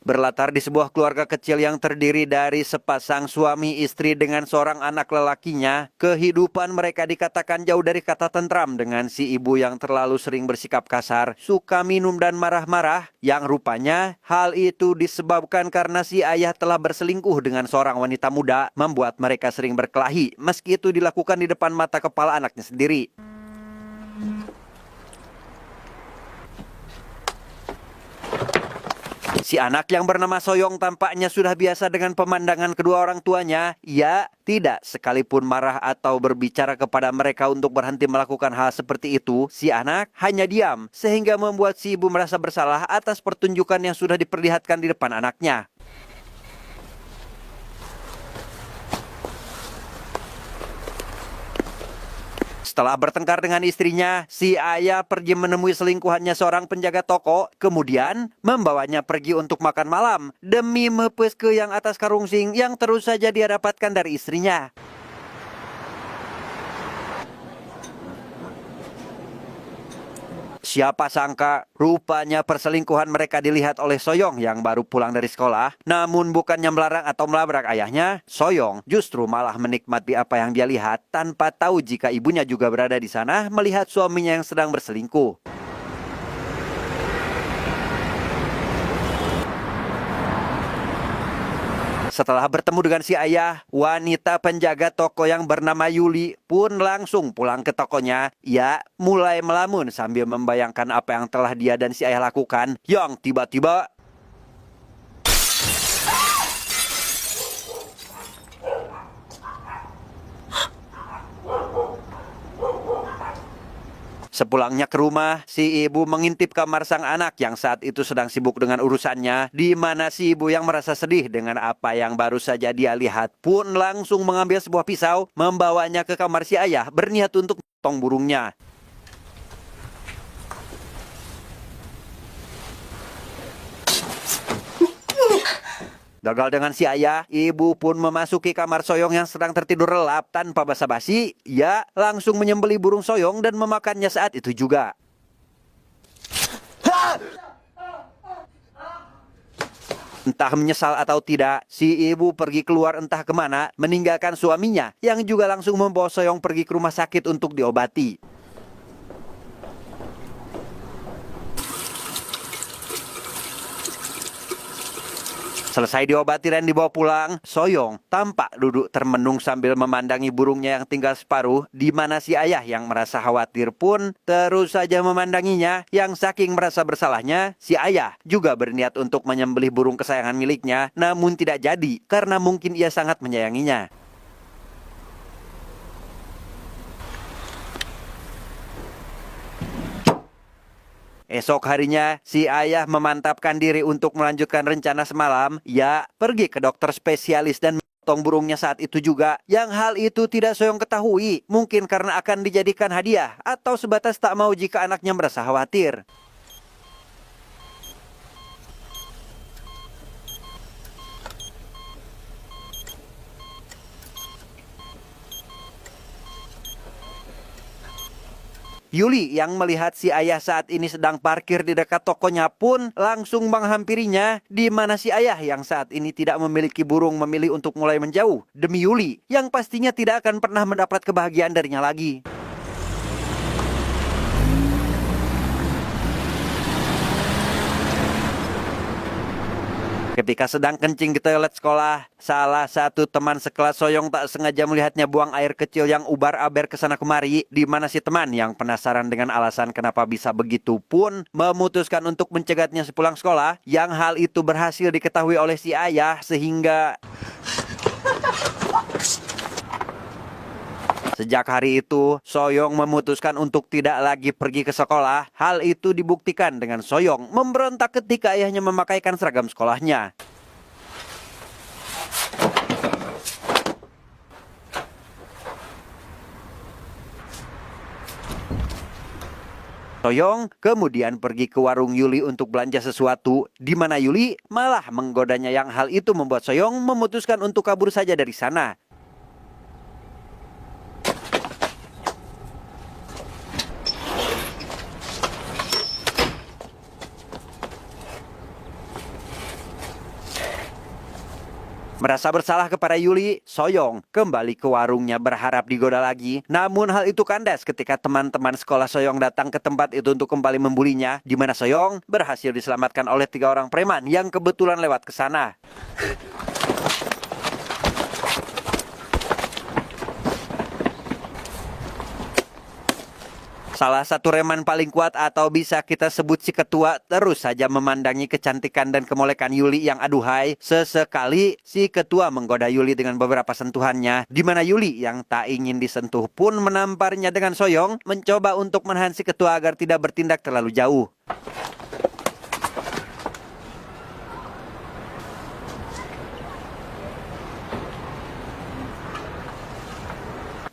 Berlatar di sebuah keluarga kecil yang terdiri dari sepasang suami istri dengan seorang anak lelakinya, kehidupan mereka dikatakan jauh dari kata tentram dengan si ibu yang terlalu sering bersikap kasar, suka minum dan marah-marah, yang rupanya hal itu disebabkan karena si ayah telah berselingkuh dengan seorang wanita muda, membuat mereka sering berkelahi, meski itu dilakukan di depan mata kepala anaknya sendiri. Si anak yang bernama Soyong tampaknya sudah biasa dengan pemandangan kedua orang tuanya. Ia tidak sekalipun marah atau berbicara kepada mereka untuk berhenti melakukan hal seperti itu. Si anak hanya diam, sehingga membuat si ibu merasa bersalah atas pertunjukan yang sudah diperlihatkan di depan anaknya. Setelah bertengkar dengan istrinya, si ayah pergi menemui selingkuhannya seorang penjaga toko, kemudian membawanya pergi untuk makan malam demi mepes ke yang atas karungsing yang terus saja dia dapatkan dari istrinya. Siapa sangka, rupanya perselingkuhan mereka dilihat oleh Soyong yang baru pulang dari sekolah. Namun bukannya melarang atau melabrak ayahnya, Soyong justru malah menikmati apa yang dia lihat tanpa tahu jika ibunya juga berada di sana melihat suaminya yang sedang berselingkuh. Setelah bertemu dengan si ayah, wanita penjaga toko yang bernama Yuli pun langsung pulang ke tokonya. Ia mulai melamun sambil membayangkan apa yang telah dia dan si ayah lakukan, yang tiba-tiba sepulangnya ke rumah, si ibu mengintip kamar sang anak yang saat itu sedang sibuk dengan urusannya, di mana si ibu yang merasa sedih dengan apa yang baru saja dia lihat pun langsung mengambil sebuah pisau, membawanya ke kamar si ayah berniat untuk potong burungnya. Gagal dengan si ayah, ibu pun memasuki kamar Soyong yang sedang tertidur lelap tanpa basa-basi. Ia langsung menyembelih burung Soyong dan memakannya saat itu juga. Entah menyesal atau tidak, si ibu pergi keluar entah kemana, meninggalkan suaminya yang juga langsung membawa Soyong pergi ke rumah sakit untuk diobati. Selesai diobati dan dibawa pulang, Soyong tampak duduk termenung sambil memandangi burungnya yang tinggal separuh, di mana si ayah yang merasa khawatir pun terus saja memandanginya. Yang saking merasa bersalahnya, si ayah juga berniat untuk menyembelih burung kesayangan miliknya, namun tidak jadi karena mungkin ia sangat menyayanginya. Esok harinya, si ayah memantapkan diri untuk melanjutkan rencana semalam. Ia pergi ke dokter spesialis dan memotong burungnya saat itu juga. Yang hal itu tidak Soyong ketahui. Mungkin karena akan dijadikan hadiah atau sebatas tak mau jika anaknya merasa khawatir. Yuli yang melihat si ayah saat ini sedang parkir di dekat tokonya pun langsung menghampirinya, di mana si ayah yang saat ini tidak memiliki burung memilih untuk mulai menjauh demi Yuli yang pastinya tidak akan pernah mendapat kebahagiaan darinya lagi. Ketika sedang kencing di toilet sekolah, salah satu teman sekelas Soyong tak sengaja melihatnya buang air kecil yang ubar-aber ke sana kemari, di mana si teman yang penasaran dengan alasan kenapa bisa begitu pun memutuskan untuk mencegatnya sepulang sekolah, yang hal itu berhasil diketahui oleh si ayah sehingga sejak hari itu, Soyong memutuskan untuk tidak lagi pergi ke sekolah. Hal itu dibuktikan dengan Soyong memberontak ketika ayahnya memakaikan seragam sekolahnya. Soyong kemudian pergi ke warung Yuli untuk belanja sesuatu, di mana Yuli malah menggodanya, yang hal itu membuat Soyong memutuskan untuk kabur saja dari sana. Merasa bersalah kepada Yuli, Soyong kembali ke warungnya berharap digoda lagi. Namun hal itu kandas ketika teman-teman sekolah Soyong datang ke tempat itu untuk kembali membulinya, di mana Soyong berhasil diselamatkan oleh 3 orang preman yang kebetulan lewat ke sana. Salah satu reman paling kuat atau bisa kita sebut si ketua terus saja memandangi kecantikan dan kemolekan Yuli yang aduhai. Sesekali si ketua menggoda Yuli dengan beberapa sentuhannya, di mana Yuli yang tak ingin disentuh pun menamparnya dengan Soyong, mencoba untuk menahan si ketua agar tidak bertindak terlalu jauh.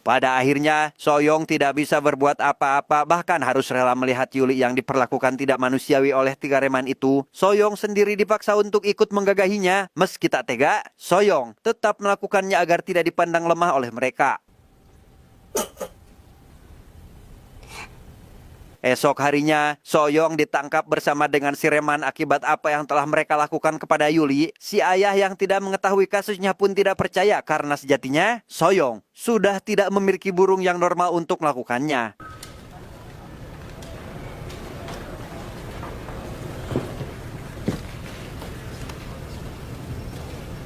Pada akhirnya, Soyong tidak bisa berbuat apa-apa, bahkan harus rela melihat Yuli yang diperlakukan tidak manusiawi oleh 3 reman itu. Soyong sendiri dipaksa untuk ikut menggagahinya. Meski tak tega, Soyong tetap melakukannya agar tidak dipandang lemah oleh mereka. Esok harinya, Soyong ditangkap bersama dengan si reman akibat apa yang telah mereka lakukan kepada Yuli. Si ayah yang tidak mengetahui kasusnya pun tidak percaya karena sejatinya Soyong sudah tidak memiliki burung yang normal untuk melakukannya.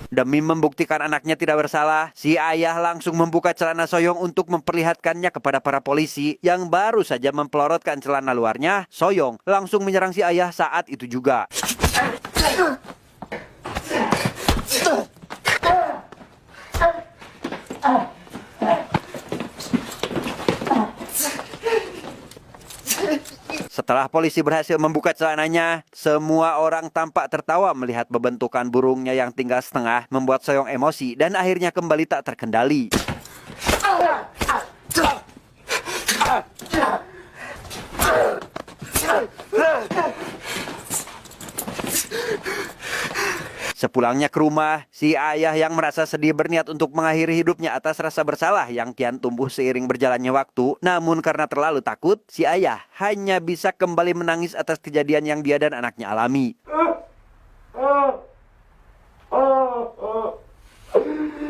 Demi membuktikan anaknya tidak bersalah, si ayah langsung membuka celana Soyong untuk memperlihatkannya kepada para polisi yang baru saja mempelorotkan celana luarnya. Soyong langsung menyerang si ayah saat itu juga. Setelah polisi berhasil membuka celananya, semua orang tampak tertawa melihat bebentukan burungnya yang tinggal setengah, membuat Soyong emosi dan akhirnya kembali tak terkendali. Sepulangnya ke rumah, si ayah yang merasa sedih berniat untuk mengakhiri hidupnya atas rasa bersalah yang kian tumbuh seiring berjalannya waktu. Namun karena terlalu takut, si ayah hanya bisa kembali menangis atas kejadian yang dia dan anaknya alami.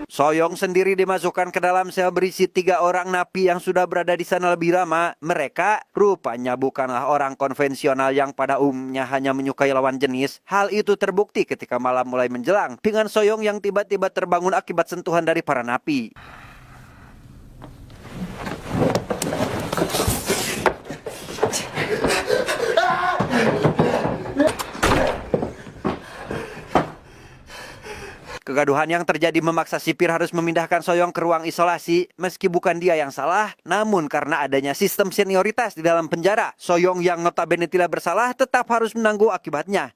Soyong sendiri dimasukkan ke dalam sel berisi 3 orang napi yang sudah berada di sana lebih lama. Mereka rupanya bukanlah orang konvensional yang pada umumnya hanya menyukai lawan jenis. Hal itu terbukti ketika malam mulai menjelang dengan Soyong yang tiba-tiba terbangun akibat sentuhan dari para napi. Kegaduhan yang terjadi memaksa sipir harus memindahkan Soyong ke ruang isolasi. Meski bukan dia yang salah, namun karena adanya sistem senioritas di dalam penjara, Soyong yang notabene tidak bersalah tetap harus menanggung akibatnya.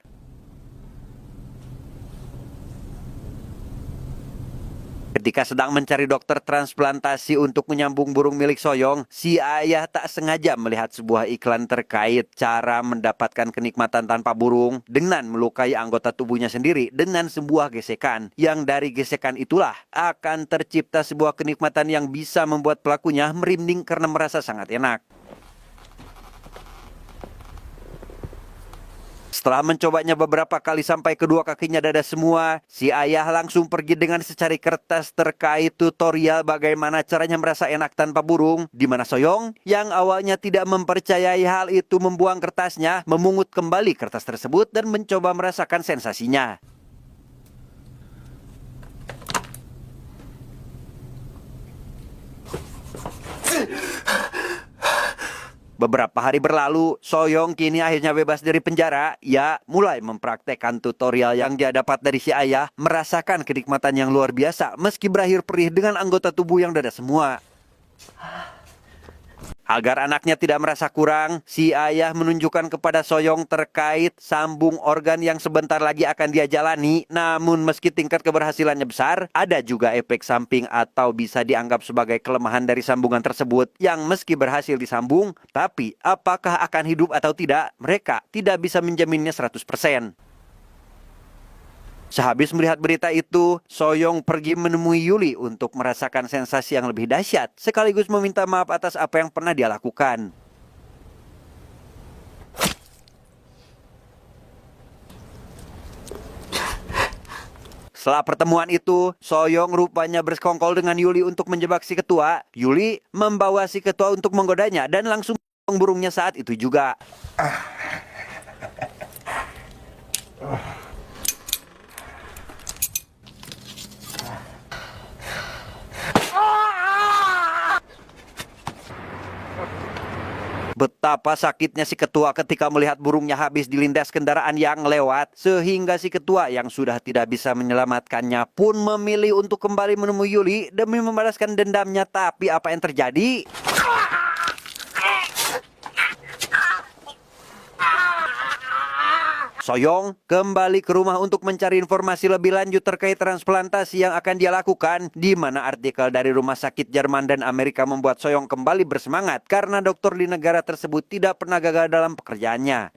Ketika sedang mencari dokter transplantasi untuk menyambung burung milik Soyong, si ayah tak sengaja melihat sebuah iklan terkait cara mendapatkan kenikmatan tanpa burung dengan melukai anggota tubuhnya sendiri dengan sebuah gesekan. Yang dari gesekan itulah akan tercipta sebuah kenikmatan yang bisa membuat pelakunya merinding karena merasa sangat enak. Setelah mencobanya beberapa kali sampai kedua kakinya dada semua, si ayah langsung pergi dengan secari kertas terkait tutorial bagaimana caranya merasa enak tanpa burung, di mana Soyong yang awalnya tidak mempercayai hal itu membuang kertasnya, memungut kembali kertas tersebut dan mencoba merasakan sensasinya. Beberapa hari berlalu, Soyong kini akhirnya bebas dari penjara. Ia mulai mempraktekkan tutorial yang dia dapat dari si ayah, merasakan kenikmatan yang luar biasa meski berakhir perih dengan anggota tubuh yang dada semua. Agar anaknya tidak merasa kurang, si ayah menunjukkan kepada Soyong terkait sambung organ yang sebentar lagi akan dia jalani. Namun meski tingkat keberhasilannya besar, ada juga efek samping atau bisa dianggap sebagai kelemahan dari sambungan tersebut yang meski berhasil disambung, tapi apakah akan hidup atau tidak, mereka tidak bisa menjaminnya 100%. Sehabis melihat berita itu, Soyong pergi menemui Yuli untuk merasakan sensasi yang lebih dahsyat, sekaligus meminta maaf atas apa yang pernah dia lakukan. Setelah pertemuan itu, Soyong rupanya bersekongkol dengan Yuli untuk menjebak si ketua. Yuli membawa si ketua untuk menggodanya dan langsung burungnya saat itu juga. Betapa sakitnya si ketua ketika melihat burungnya habis dilindas kendaraan yang lewat, sehingga si ketua yang sudah tidak bisa menyelamatkannya pun memilih untuk kembali menemui Yuli demi membalaskan dendamnya. Tapi apa yang terjadi? Soyong kembali ke rumah untuk mencari informasi lebih lanjut terkait transplantasi yang akan dia lakukan, di mana artikel dari rumah sakit Jerman dan Amerika membuat Soyong kembali bersemangat karena dokter di negara tersebut tidak pernah gagal dalam pekerjaannya.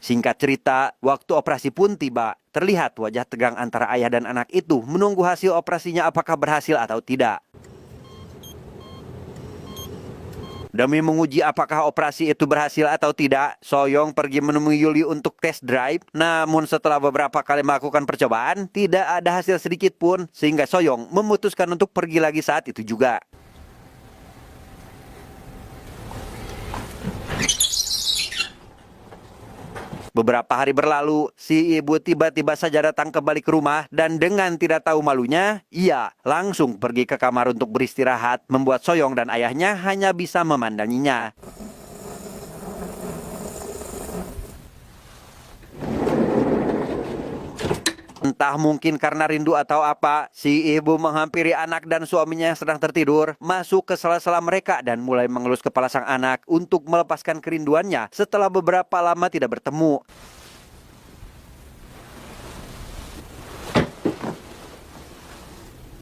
Singkat cerita, waktu operasi pun tiba. Terlihat wajah tegang antara ayah dan anak itu menunggu hasil operasinya apakah berhasil atau tidak. Demi menguji apakah operasi itu berhasil atau tidak, Soyong pergi menemui Yuli untuk test drive. Namun setelah beberapa kali melakukan percobaan, tidak ada hasil sedikit pun, sehingga Soyong memutuskan untuk pergi lagi saat itu juga. Beberapa hari berlalu, si ibu tiba-tiba saja datang kembali ke rumah dan dengan tidak tahu malunya, ia langsung pergi ke kamar untuk beristirahat, membuat Soyong dan ayahnya hanya bisa memandanginya. Entah mungkin karena rindu atau apa, si ibu menghampiri anak dan suaminya yang sedang tertidur, masuk ke sela-sela mereka dan mulai mengelus kepala sang anak untuk melepaskan kerinduannya setelah beberapa lama tidak bertemu.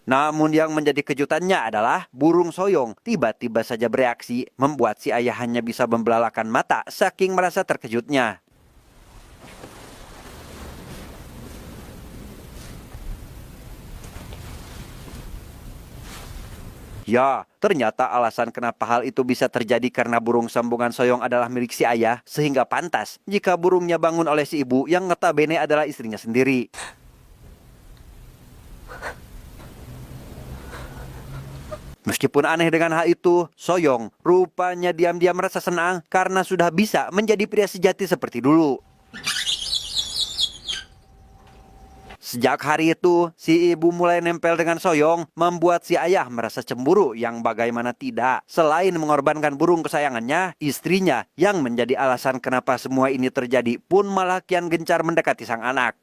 Namun yang menjadi kejutannya adalah burung Soyong tiba-tiba saja bereaksi, membuat si ayah hanya bisa membelalakan mata saking merasa terkejutnya. Ya, ternyata alasan kenapa hal itu bisa terjadi karena burung sambungan Soyong adalah milik si ayah, sehingga pantas jika burungnya bangun oleh si ibu yang notabene adalah istrinya sendiri. Meskipun aneh dengan hal itu, Soyong rupanya diam-diam merasa senang karena sudah bisa menjadi pria sejati seperti dulu. Sejak hari itu, si ibu mulai nempel dengan Soyong, membuat si ayah merasa cemburu yang bagaimana tidak. Selain mengorbankan burung kesayangannya, istrinya yang menjadi alasan kenapa semua ini terjadi pun malah kian gencar mendekati sang anak.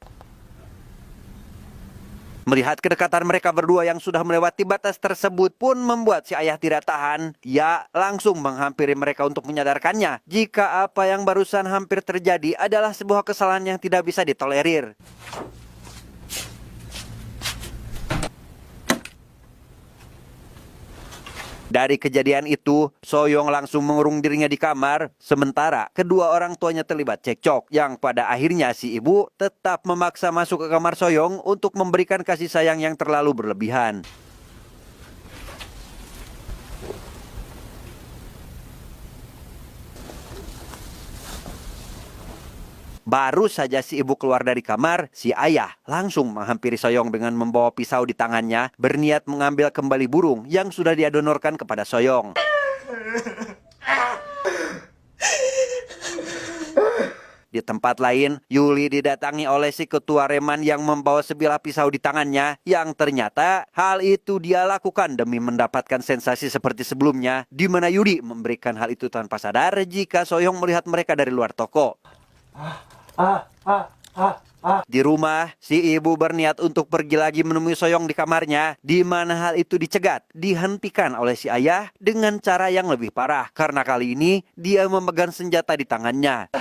Melihat kedekatan mereka berdua yang sudah melewati batas tersebut pun membuat si ayah tidak tahan. Ia langsung menghampiri mereka untuk menyadarkannya jika apa yang barusan hampir terjadi adalah sebuah kesalahan yang tidak bisa ditolerir. Dari kejadian itu, Soyong langsung mengurung dirinya di kamar, sementara kedua orang tuanya terlibat cekcok yang pada akhirnya si ibu tetap memaksa masuk ke kamar Soyong untuk memberikan kasih sayang yang terlalu berlebihan. Baru saja si ibu keluar dari kamar, si ayah langsung menghampiri Soyong dengan membawa pisau di tangannya, berniat mengambil kembali burung yang sudah dia donorkan kepada Soyong. Di tempat lain, Yuli didatangi oleh si ketua Reman yang membawa sebilah pisau di tangannya, yang ternyata hal itu dia lakukan demi mendapatkan sensasi seperti sebelumnya, di mana Yuli memberikan hal itu tanpa sadar jika Soyong melihat mereka dari luar toko. Di rumah, si ibu berniat untuk pergi lagi menemui Soyong di kamarnya, di mana hal itu dicegat, dihentikan oleh si ayah dengan cara yang lebih parah, karena kali ini dia memegang senjata di tangannya.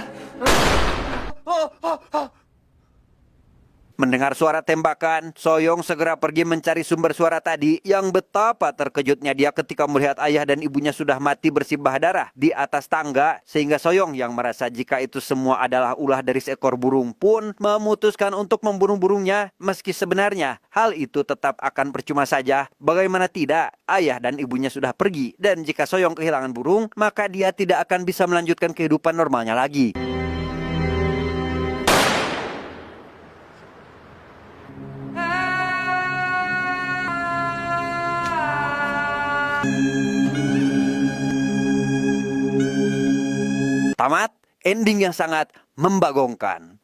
Mendengar suara tembakan, Soyong segera pergi mencari sumber suara tadi yang betapa terkejutnya dia ketika melihat ayah dan ibunya sudah mati bersimbah darah di atas tangga, sehingga Soyong yang merasa jika itu semua adalah ulah dari seekor burung pun memutuskan untuk membunuh burungnya, meski sebenarnya hal itu tetap akan percuma saja. Bagaimana tidak, ayah dan ibunya sudah pergi dan jika Soyong kehilangan burung, maka dia tidak akan bisa melanjutkan kehidupan normalnya lagi. Tamat, ending yang sangat membagongkan.